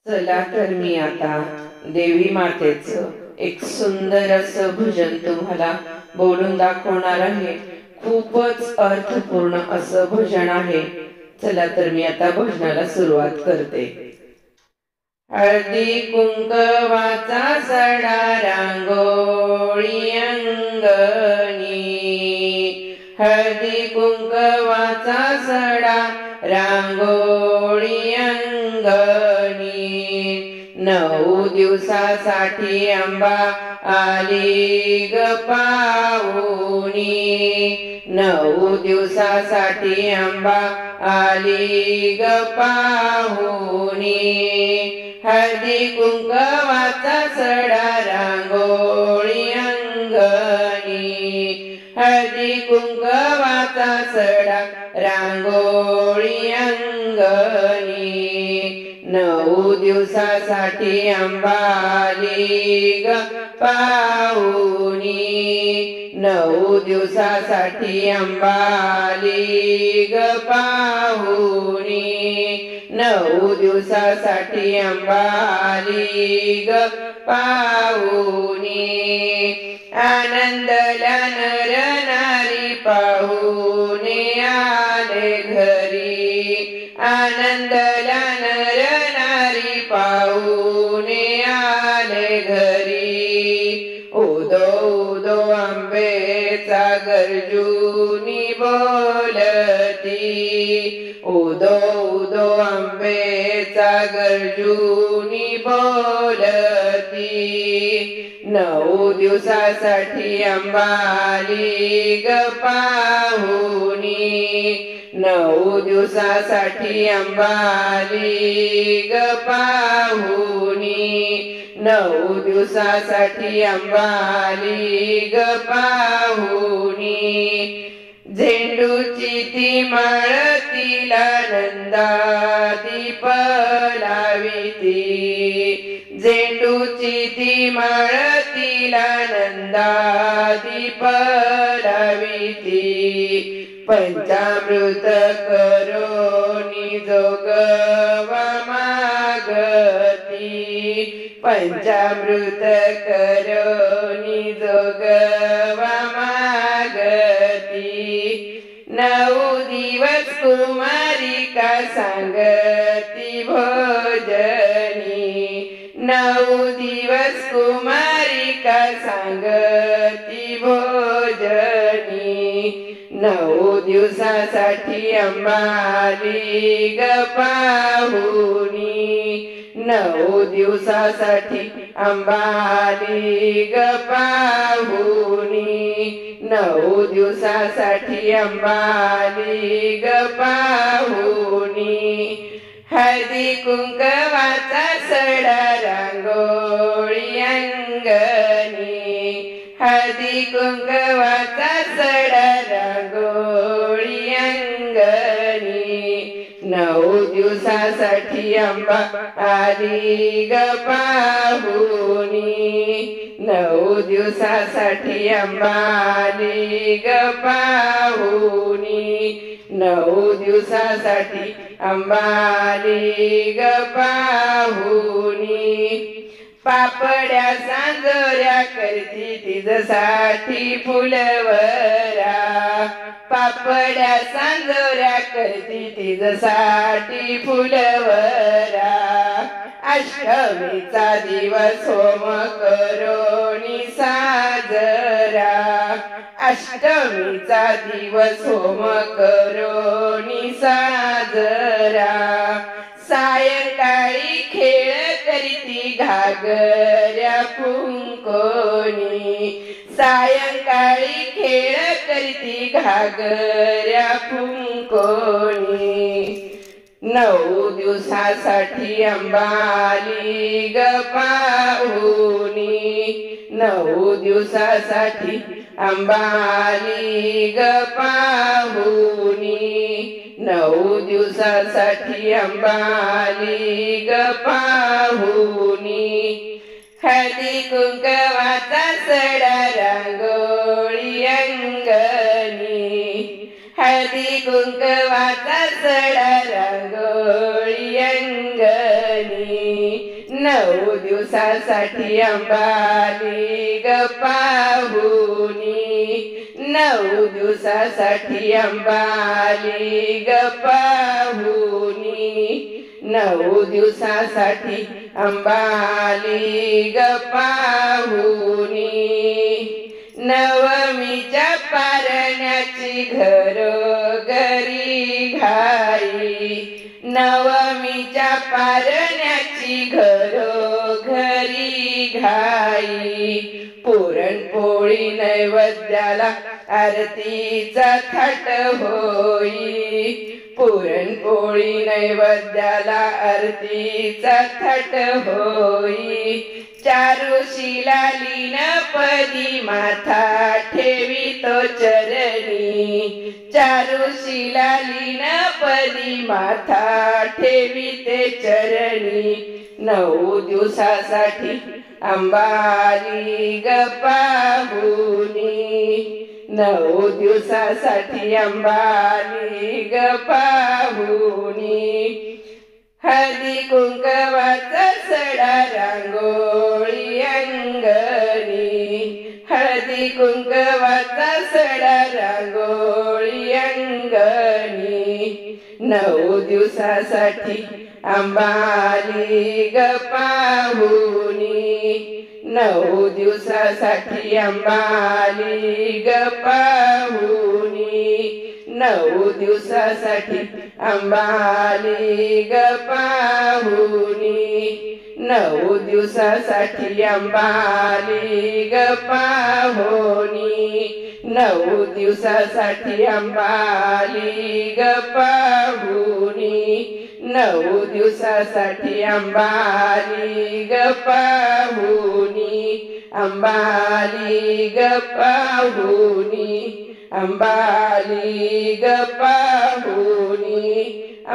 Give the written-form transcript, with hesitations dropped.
चला तर मी आता देवी मातेचं एक सुंदर असं भजन तुम्हाला बोलून दाखवणार आहे। खूपच अर्थपूर्ण असं भजन आहे। चला तर मी आता भजनाला सुरुवात करते। हळदी कुंकवाचा सडा रांगोळी अंगणी, हळदी कुंकवाचा सडा रांगोळी अंगणी, 9 दिवसासाठी अंबा आली ग पाहुणी, 9 दिवसासाठी अंबा आली ग पाहुणी, हळदी कुंकवाचा सडा रांगोळी अंगणी, हळदी कुंकवाचा सडा रांगोळी अंगणी, 9 दिवसासाठी अंबा आली ग पाहुणी, 9 दिवसासाठी अंबा आली ग पाहुणी, 9 दिवसासाठी अंबा आली ग पाहुणी, आनंदला नर नारी पाहुणे आले घरी, आनंदला नर नारी पाहुणे आले घरी, उदो उदो आंबेचा गर्जुनी बोलती, उदो उदो आंबेचा गर्जुनी बोलती, 9 दिवसासाठी अंबा आली ग पाहुणी, 9 दिवसासाठी अंबा आली ग पाहुणी, 9 दिवसासाठी अंबा आली ग पाहुणी, झेंडूची ती माळ तिला नंदादीप लाविती, झेंडूची ती माळ तिला नंदादीप लाविती, पंचामृत करोनी जोगवा मागती, पंचामृत करोनी जोगवा मागती, 9 दिवस कुमारिका सांगती भोजनी, 9 दिवस कुमारिका सांगती भोजनी, 9 दिवसासाठी अंबा आली ग पाहुणी, 9 दिवसासाठी अंबा आली ग पाहुणी, 9 दिवसासाठी अंबा आली ग पाहुणी, हळदी कुंकवाचा सडा रांगोळी अंगणी, हळदी कुंकवाचा सडा रांगोळी अंगणी, 9 दिवसासाठी अंबा आली ग पाहुणी, 9 दिवसासाठी अंबा आली ग पाहुणी, 9 दिवसासाठी अंबा आली ग पाहुणी, पापड्या सांजोऱ्या करती तिजसाठी फुलवरा, पापड्या सांजोऱ्या करती तिजसाठी फुलवरा, अष्टमीचा दिवस होम करोनी साजरा, अष्टमीचा दिवस होम करोनी साजरा, सायंकाळी खेळ करीती घागऱ्या फुंकोनी, सायंकाळी खेळ करीती घागऱ्या फुंकोनी, 9 दिवसासाठी अंबा आली ग पाहुणी, 9 दिवसासाठी अंबा आली ग पाहुणी, 9 दिवसासाठी अंबा आली ग पाहुणी, हळदी कुंकवाचा सडा रांगोळी अंगणी, हळदी कुंकवाचा सडा रांगोळी अंगणी, 9 दिवसासाठी अंबाली ग पाहुनी, 9 दिवसासाठी अंबाली ग पाहुनी, 9 दिवसासाठी अंबाली ग पाहुनी. नवमीच्या पारण्याची घरोघरी घाई, नवमीच्या पारण्याची घरोघरी घाई. पुरणपोळी नैवेद्याला आरतीचा थाट होई, पुरणपोळी नैवेद्याला आरतीचा थाट होई. चारुशीला लीनपदी माथा ठेवितो चरणी, चारुशीला लीनपदी माथा ठेविते चरणी. 9 दिवसासाठी अंबाली ग पाहुनी, 9 दिवसासाठी अंबाली ग पाहुनी. हळदी कुंकवाचा सडा रांगोळी अंगणी, हळदी कुंकवाचा सडा रांगोळी अंगणी. 9 दिवसासाठी अंबाली ग पाहुनी, 9 दिवसासाठी अंबाली ग पाहुनी, 9 दिवसासाठी अंबाली ग पाहुनी, 9 दिवसासाठी अंबाली ग पाहुनी, 9 दिवसासाठी अंबाली ग पाहुनी, 9 दिवसासाठी अंबाली ग पाहुनी, अंबाली ग पाहुनी, अंबाली ग पाहुनी.